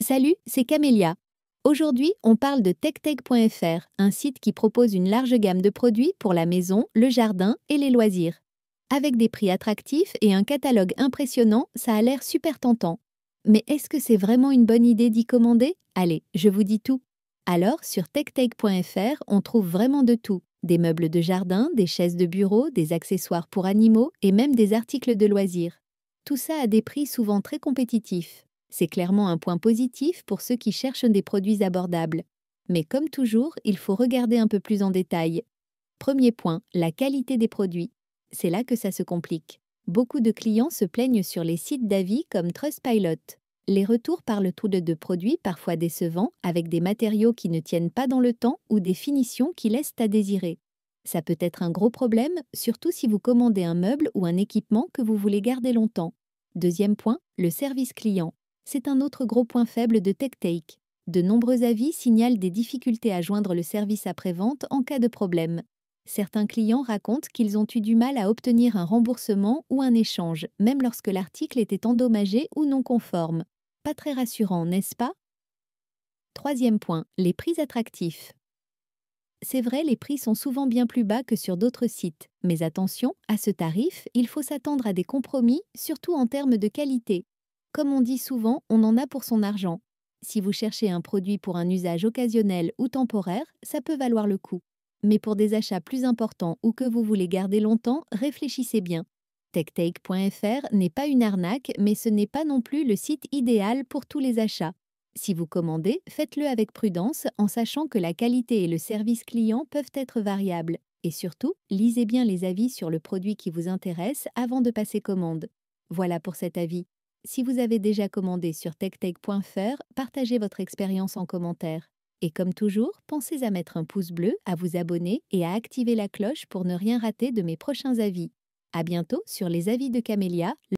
Salut, c'est Camélia. Aujourd'hui, on parle de TechTeg.fr, un site qui propose une large gamme de produits pour la maison, le jardin et les loisirs. Avec des prix attractifs et un catalogue impressionnant, ça a l'air super tentant. Mais est-ce que c'est vraiment une bonne idée d'y commander? Allez, je vous dis tout. Alors, sur TechTeg.fr, on trouve vraiment de tout. Des meubles de jardin, des chaises de bureau, des accessoires pour animaux et même des articles de loisirs. Tout ça à des prix souvent très compétitifs. C'est clairement un point positif pour ceux qui cherchent des produits abordables. Mais comme toujours, il faut regarder un peu plus en détail. Premier point, la qualité des produits. C'est là que ça se complique. Beaucoup de clients se plaignent sur les sites d'avis comme Trustpilot. Les retours parlent tous de produits parfois décevants, avec des matériaux qui ne tiennent pas dans le temps ou des finitions qui laissent à désirer. Ça peut être un gros problème, surtout si vous commandez un meuble ou un équipement que vous voulez garder longtemps. Deuxième point, le service client. C'est un autre gros point faible de TechTake. De nombreux avis signalent des difficultés à joindre le service après-vente en cas de problème. Certains clients racontent qu'ils ont eu du mal à obtenir un remboursement ou un échange, même lorsque l'article était endommagé ou non conforme. Pas très rassurant, n'est-ce pas? Troisième point, les prix attractifs. C'est vrai, les prix sont souvent bien plus bas que sur d'autres sites. Mais attention, à ce tarif, il faut s'attendre à des compromis, surtout en termes de qualité. Comme on dit souvent, on en a pour son argent. Si vous cherchez un produit pour un usage occasionnel ou temporaire, ça peut valoir le coup. Mais pour des achats plus importants ou que vous voulez garder longtemps, réfléchissez bien. TechTake.fr n'est pas une arnaque, mais ce n'est pas non plus le site idéal pour tous les achats. Si vous commandez, faites-le avec prudence en sachant que la qualité et le service client peuvent être variables. Et surtout, lisez bien les avis sur le produit qui vous intéresse avant de passer commande. Voilà pour cet avis. Si vous avez déjà commandé sur TechTeg.fr, partagez votre expérience en commentaire. Et comme toujours, pensez à mettre un pouce bleu, à vous abonner et à activer la cloche pour ne rien rater de mes prochains avis. À bientôt sur les avis de Camélia.